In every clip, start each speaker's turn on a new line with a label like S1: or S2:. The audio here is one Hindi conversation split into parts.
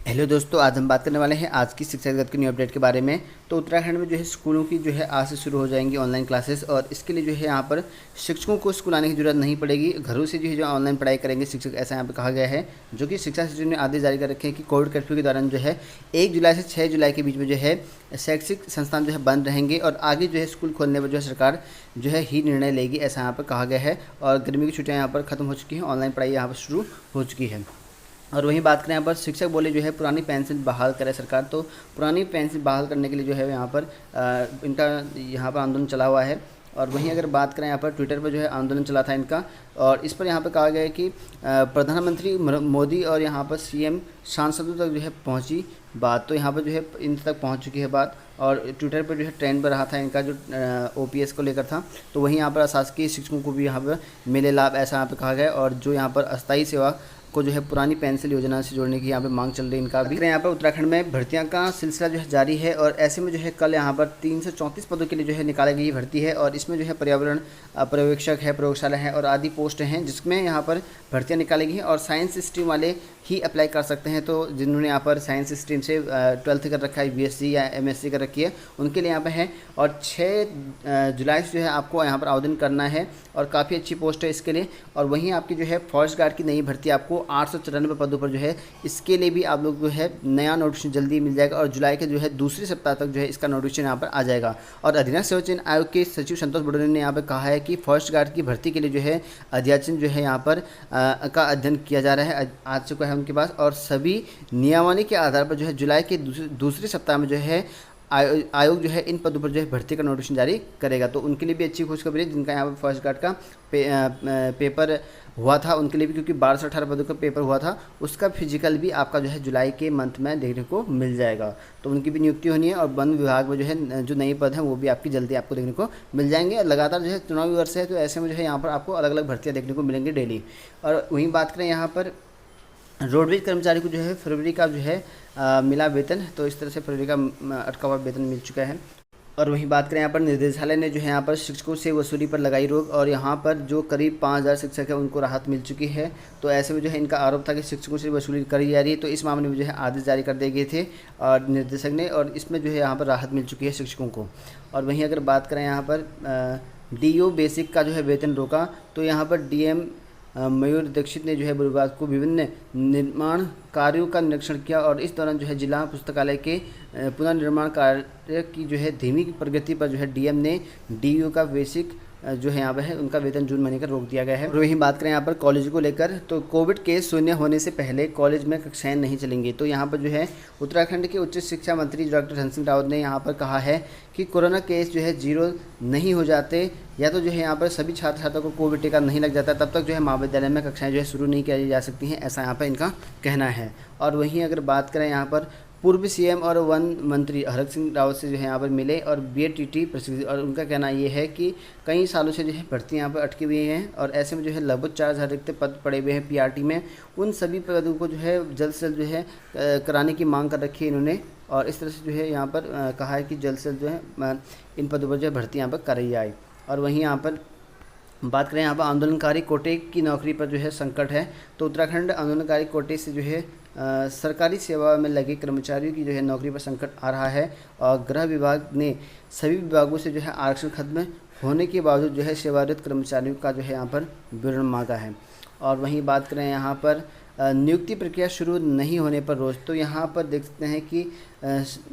S1: हेलो दोस्तों, आज हम बात करने वाले हैं आज की शिक्षा जगत की न्यू अपडेट के बारे में। तो उत्तराखंड में जो है स्कूलों की जो है आज से शुरू हो जाएंगी ऑनलाइन क्लासेस, और इसके लिए जो है यहाँ पर शिक्षकों को स्कूल आने की जरूरत नहीं पड़ेगी। घरों से जो है जो ऑनलाइन पढ़ाई करेंगे शिक्षक, ऐसा यहाँ पर कहा गया है। जो कि शिक्षा सचिव ने आदेश जारी कर रखे हैं कि कोविड कर्फ्यू के दौरान जो है 1 जुलाई से 6 जुलाई के बीच में जो है शैक्षिक संस्थान जो है बंद रहेंगे, और आगे जो है स्कूल खोलने पर जो है सरकार जो है ही निर्णय लेगी, ऐसा यहाँ पर कहा गया है। और गर्मी की छुट्टियाँ यहाँ पर खत्म हो चुकी हैं, ऑनलाइन पढ़ाई यहाँ पर शुरू हो चुकी है। और वहीं बात करें यहाँ पर शिक्षक बोले जो है पुरानी पेंशन बहाल करे सरकार। तो पुरानी पेंशन बहाल करने के लिए जो है यहाँ पर इनका यहाँ पर आंदोलन चला हुआ है। और वहीं अगर बात करें यहाँ पर ट्विटर पर जो है आंदोलन चला था इनका, और इस पर यहाँ पर कहा गया है कि प्रधानमंत्री मोदी और यहाँ पर सीएम सांसदों तक जो है पहुँची बात। तो यहाँ पर जो है इन तक पहुँच चुकी है बात, और ट्विटर पर जो है ट्रेंड पर रहा था इनका जो ओपीएस को लेकर था। तो वहीं यहाँ पर अशासकीय शिक्षकों को भी यहाँ पर मिले लाभ, ऐसा यहाँ पर कहा गया है। और जो यहाँ पर अस्थायी सेवा को जो है पुरानी पेंशन योजना से जोड़ने की यहाँ पे मांग चल रही है इनका भी। यहाँ पर उत्तराखंड में भर्तियां का सिलसिला जो है जारी है, और ऐसे में जो है कल यहाँ पर 334 पदों के लिए जो है निकाली गई भर्ती है। और इसमें जो है पर्यावरण पर्यवेक्षक है, प्रयोगशाला है और आदि पोस्ट हैं, जिसमें यहाँ पर भर्तियाँ निकाली गई हैं। और साइंस स्ट्रीम वाले ही अप्लाई कर सकते हैं। तो जिन्होंने यहाँ पर साइंस स्ट्रीम से 12th कर रखा है, बीएससी या एमएससी कर रखी है, उनके लिए यहाँ पर है। और 6 जुलाई से जो है आपको यहाँ पर आवेदन करना है, और काफ़ी अच्छी पोस्ट है इसके लिए। और वहीं आपकी जो है फॉरेस्ट गार्ड की नई भर्ती आपको 894 पदों पर जो है, इसके लिए भी आप लोग जो है नया नोटिफिकेशन जल्दी मिल जाएगा, और जुलाई के जो है दूसरे सप्ताह तक जो है इसका नोटिफिकेशन यहाँ पर आ जाएगा। और अधीनस्थ सेवा चयन आयोग के सचिव संतोष बडोले ने यहाँ पर कहा है कि फॉरेस्ट गार्ड की भर्ती के लिए जो है अध्याचन जो है यहाँ पर का अध्ययन किया जा रहा है, आ चुका है उनके पास। और सभी नियमावली के आधार पर जो है जुलाई के दूसरे सप्ताह में जो है आयोग जो है इन पदों पर जो है भर्ती का नोटिफिकेशन जारी करेगा। तो उनके लिए भी अच्छी खुशखबरी है जिनका यहाँ पर फॉरेस्ट गार्ड का पेपर हुआ था, उनके लिए भी, क्योंकि 12 से 18 पदों का पेपर हुआ था, उसका फिजिकल भी आपका जो है जुलाई के मंथ में देखने को मिल जाएगा। तो उनकी भी नियुक्ति होनी है, और वन विभाग में जो है जो नए पद हैं वो भी आपकी जल्दी आपको देखने को मिल जाएंगे। लगातार जो है चुनावी वर्ष है, तो ऐसे में जो है यहाँ पर आपको अलग अलग भर्तियाँ देखने को मिलेंगी डेली। और वहीं बात करें यहाँ पर रोडवेज कर्मचारी को जो है फरवरी का जो है मिला वेतन। तो इस तरह से फरवरी का अटका हुआ वेतन मिल चुका है। और वहीं बात करें यहाँ पर निर्देशालय ने जो है यहाँ पर शिक्षकों से वसूली पर लगाई रोक, और यहाँ पर जो करीब 5000 शिक्षक है उनको राहत मिल चुकी है। तो ऐसे में जो है इनका आरोप था कि शिक्षकों से वसूली करी जा रही है। तो इस मामले में जो है आदेश जारी कर दिए गए थे और निर्देशक ने, और इसमें जो है यहाँ पर राहत मिल चुकी है शिक्षकों को। और वहीं अगर बात करें यहाँ पर डीओ बेसिक का जो है वेतन रोका। तो यहाँ पर डीएम मयूर दीक्षित ने जो है बुधवार को विभिन्न निर्माण कार्यों का निरीक्षण किया, और इस दौरान जो है जिला पुस्तकालय के पुनर्निर्माण कार्य की जो है धीमी प्रगति पर जो है डीएम ने डीयू का बेसिक जो है यहाँ पर है उनका वेतन जून महीने का रोक दिया गया है। और वहीं बात करें यहाँ पर कॉलेज को लेकर, तो कोविड केस शून्य होने से पहले कॉलेज में कक्षाएं नहीं चलेंगी। तो यहाँ पर जो है उत्तराखंड के उच्च शिक्षा मंत्री डॉक्टर धन सिंह रावत ने यहाँ पर कहा है कि कोरोना केस जो है 0 नहीं हो जाते, या तो जो है यहाँ पर सभी छात्र छात्राओं को कोविड टीका नहीं लग जाता, तब तक जो है महाविद्यालय में कक्षाएं जो है शुरू नहीं की जा सकती हैं, ऐसा यहाँ पर इनका कहना है। और वहीं अगर बात करें यहाँ पर पूर्व सीएम और वन मंत्री हरक सिंह रावत से जो है यहाँ पर मिले और बीएटीटी प्रशिक्षित, और उनका कहना ये है कि कई सालों से जो है भर्ती यहाँ पर अटकी हुई हैं, और ऐसे में जो है लगभग 4000 रिक्त पद पड़े हुए हैं पीआरटी में। उन सभी पदों को जो है जल्द से जल्द जो है कराने की मांग कर रखी है इन्होंने, और इस तरह से जो है यहाँ पर कहा है कि जल्द से जल्द जो है इन पदों पर जो है भर्ती यहाँ पर कराई जाए। और वहीं यहाँ पर बात करें यहाँ पर आंदोलनकारी कोटे की नौकरी पर जो है संकट है। तो उत्तराखंड आंदोलनकारी कोटे से जो है सरकारी सेवा में लगे कर्मचारियों की जो है नौकरी पर संकट आ रहा है, और गृह विभाग ने सभी विभागों से जो है आरक्षण खत्म होने के बावजूद जो है सेवारत कर्मचारियों का जो है यहाँ पर विवरण मांगा है। और वहीं बात करें यहाँ पर नियुक्ति प्रक्रिया शुरू नहीं होने पर रोज। तो यहाँ पर देख सकते हैं कि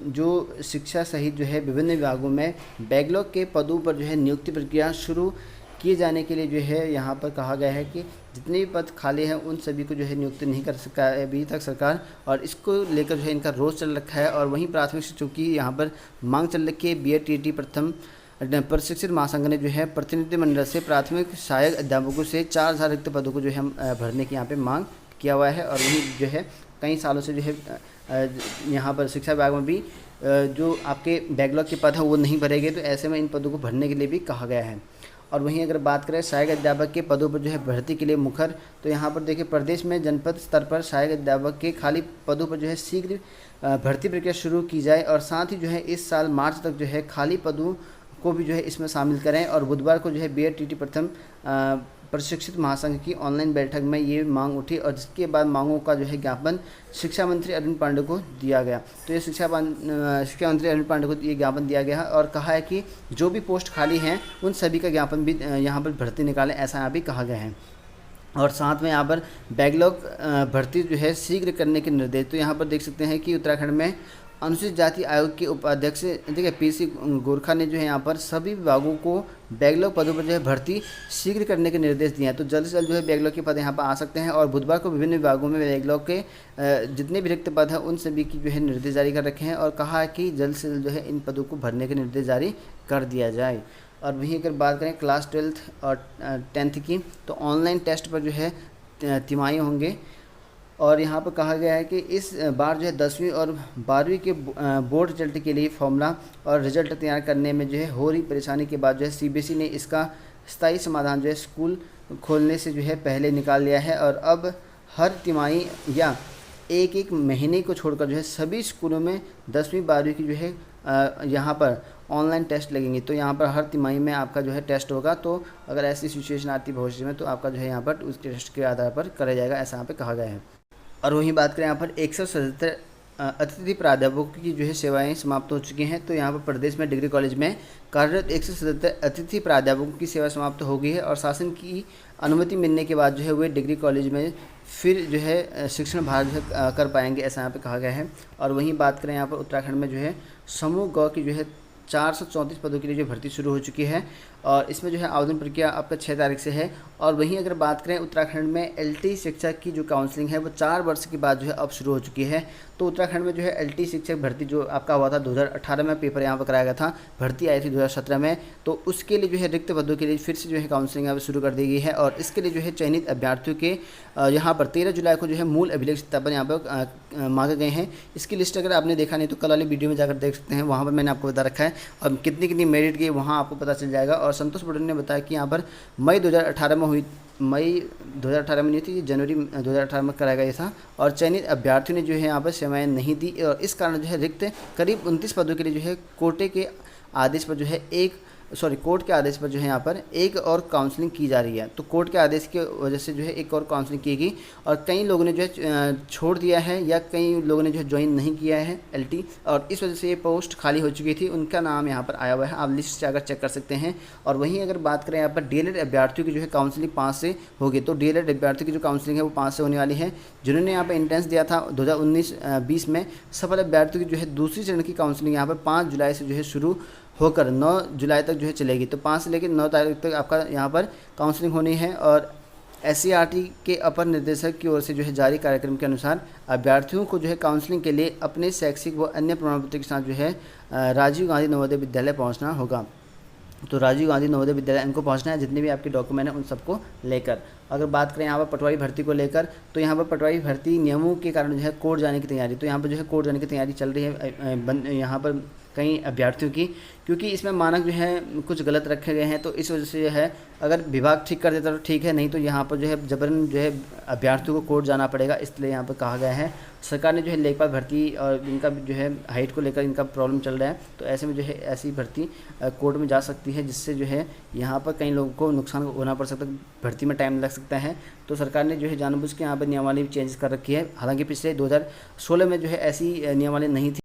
S1: जो शिक्षा सहित जो है विभिन्न विभागों में बैकलॉग के पदों पर जो है नियुक्ति प्रक्रिया शुरू किए जाने के लिए जो है यहाँ पर कहा गया है कि जितने भी पद खाली हैं उन सभी को जो है नियुक्त नहीं कर सका है अभी तक सरकार, और इसको लेकर जो है इनका रोष चल रखा है। और वहीं प्राथमिक शिक्षकों की यहाँ पर मांग चल रखी है। बीएटीटी प्रथम प्रशिक्षित महासंघ ने जो है प्रतिनिधिमंडल से प्राथमिक सहायक अध्यापकों से 4000 रिक्त पदों को जो है भरने की यहाँ पर मांग किया हुआ है। और वहीं जो है कई सालों से जो है यहाँ पर शिक्षा विभाग में भी जो आपके बैकलॉग के पद हैं वो नहीं भरे गए, तो ऐसे में इन पदों को भरने के लिए भी कहा गया है। और वहीं अगर बात करें सहायक अध्यापक के पदों पर जो है भर्ती के लिए मुखर, तो यहाँ पर देखिए प्रदेश में जनपद स्तर पर सहायक अध्यापक के खाली पदों पर जो है शीघ्र भर्ती प्रक्रिया शुरू की जाए, और साथ ही जो है इस साल मार्च तक जो है खाली पदों को भी जो है इसमें शामिल करें। और बुधवार को जो है बीएटीटी प्रथम प्रशिक्षित महासंघ की ऑनलाइन बैठक में ये मांग उठी और जिसके बाद मांगों का जो है ज्ञापन शिक्षा मंत्री अरविंद पांडे को दिया गया। तो ये शिक्षा मंत्री अरविंद पांडे को ये ज्ञापन दिया गया है और कहा है कि जो भी पोस्ट खाली हैं उन सभी का ज्ञापन भी यहाँ पर भर्ती निकालें, ऐसा यहाँ भी कहा गया है। और साथ में यहाँ पर बैकलॉग भर्ती जो है शीघ्र करने के निर्देश। तो यहाँ पर देख सकते हैं कि उत्तराखंड में अनुसूचित जाति आयोग के उपाध्यक्ष देखिए पीसी गोरखा ने जो है यहाँ पर सभी विभागों को बैकलॉग पदों पर जो है भर्ती शीघ्र करने के निर्देश दिए हैं। तो जल्द से जल्द जो है बैकलॉग के पद यहाँ पर आ सकते हैं और बुधवार को विभिन्न विभागों में बैकलॉग के जितने भी रिक्त पद हैं उन सभी की जो है निर्देश जारी कर रखे हैं और कहा है कि जल्द से जल्द जो है इन पदों को भरने के निर्देश जारी कर दिया जाए। और वहीं अगर बात करें क्लास 12th और 10th की, तो ऑनलाइन टेस्ट पर जो है तिमाही होंगे और यहाँ पर कहा गया है कि इस बार जो है 10वीं और 12वीं के बोर्ड रिजल्ट के लिए फॉर्मूला और रिजल्ट तैयार करने में जो है हो रही परेशानी के बाद जो है सीबीएसई ने इसका स्थायी समाधान जो है स्कूल खोलने से जो है पहले निकाल लिया है और अब हर तिमाही या एक महीने को छोड़कर जो है सभी स्कूलों में 10वीं 12वीं की जो है यहाँ पर ऑनलाइन टेस्ट लगेंगे। तो यहाँ पर हर तिमाही में आपका जो है टेस्ट होगा। तो अगर ऐसी सिचुएशन आती है भविष्य में तो आपका जो है यहाँ पर उस टेस्ट के आधार पर करा जाएगा, ऐसा यहाँ पर कहा गया है। और वहीं बात करें यहाँ पर 177 अतिथि प्राध्यापकों की जो है सेवाएं समाप्त हो चुकी हैं। तो यहाँ पर प्रदेश में डिग्री कॉलेज में कार्यरत 177 अतिथि प्राध्यापकों की सेवा समाप्त हो गई है और शासन की अनुमति मिलने के बाद जो है वे डिग्री कॉलेज में फिर जो है शिक्षण भाग कर पाएंगे, ऐसा यहाँ पे कहा गया है। और वहीं बात करें यहाँ पर उत्तराखंड में जो है समूह ग की जो है 434 पदों के लिए जो भर्ती शुरू हो चुकी है और इसमें जो है आवेदन प्रक्रिया आपका 6 तारीख से है। और वहीं अगर बात करें उत्तराखंड में एलटी शिक्षक की जो काउंसलिंग है वो 4 वर्ष के बाद जो है अब शुरू हो चुकी है। तो उत्तराखंड में जो है एलटी शिक्षक भर्ती जो आपका हुआ था 2018 में पेपर यहाँ पर कराया गया था, भर्ती आई थी 2017 में, तो उसके लिए जो है रिक्त पदों के लिए फिर से जो है काउंसलिंग यहाँ पर शुरू कर दी गई है। और इसके लिए जो है चयनित अभ्यर्थियों के यहाँ पर 13 जुलाई को जो है मूल अभिलेख सत्यापन यहाँ पर मांगे गए हैं। इसकी लिस्ट अगर आपने देखा नहीं तो कल वाली वीडियो में जाकर देख सकते हैं, वहाँ पर मैंने आपको बता रखा है और कितनी मेरिट की वहाँ आपको पता चल जाएगा। और संतोष पटेल ने बताया कि यहाँ पर मई 2018 में नहीं थी, जनवरी 2018 में कराया गया था और चयनित अभ्यर्थियों ने जो है यहाँ पर सेवाएं नहीं दी और इस कारण जो है रिक्त करीब 29 पदों के लिए जो है कोर्ट के आदेश पर जो है यहाँ पर एक और काउंसलिंग की जा रही है। तो कोर्ट के आदेश की वजह से जो है एक और काउंसलिंग की गई और कई लोगों ने जो है छोड़ दिया है या कई लोगों ने जो है ज्वाइन नहीं किया है एलटी और इस वजह से ये पोस्ट खाली हो चुकी थी, उनका नाम यहाँ पर आया हुआ है, आप लिस्ट से आकर चेक कर सकते हैं। और वहीं अगर बात करें यहाँ पर डीएलएड अभ्यर्थियों की जो है काउंसलिंग 5 से होगी। तो डीएलएड अभ्यर्थियों की जो काउंसलिंग है वो 5 से होने वाली है। जिन्होंने यहाँ पर एंट्रेंस दिया था 2019-20 में, सफल अभ्यर्थियों की जो है दूसरी चरण की काउंसलिंग यहाँ पर 5 जुलाई से जो है शुरू होकर 9 जुलाई तक जो है चलेगी। तो 5 से लेकर 9 तारीख तक आपका यहाँ पर काउंसलिंग होनी है। और एससीईआरटी के अपर निदेशक की ओर से जो है जारी कार्यक्रम के अनुसार अभ्यर्थियों को जो है काउंसलिंग के लिए अपने शैक्षिक व अन्य प्रमाण पत्र के साथ जो है राजीव गांधी नवोदय विद्यालय पहुँचना होगा। तो राजीव गांधी नवोदय विद्यालय इनको पहुंचना है, जितने भी आपके डॉक्यूमेंट हैं उन सबको लेकर। अगर बात करें यहाँ पर पटवारी भर्ती को लेकर, तो यहाँ पर पटवारी भर्ती नियमों के कारण जो है कोर्ट जाने की तैयारी, तो यहाँ पर जो है कोर्ट जाने की तैयारी चल रही है यहाँ पर कई अभ्यर्थियों की, क्योंकि इसमें मानक जो है कुछ गलत रखे गए हैं। तो इस वजह से जो है अगर विभाग ठीक कर देता तो ठीक है, नहीं तो यहाँ पर जो है जबरन जो है अभ्यर्थियों को कोर्ट जाना पड़ेगा, इसलिए यहाँ पर कहा गया है। सरकार ने जो है लेखपाल भर्ती और इनका जो है हाइट को लेकर इनका प्रॉब्लम चल रहा है, तो ऐसे में जो है ऐसी भर्ती कोर्ट में जा सकती है, जिससे जो है यहाँ पर कई लोगों को नुकसान होना पड़ सकता है, भर्ती में टाइम लग सकता है। तो सरकार ने जो है जानबूझ के यहाँ पर नियमावली चेंज कर रखी है। हालांकि पिछले 2016 में जो है ऐसी नियमावली नहीं थी।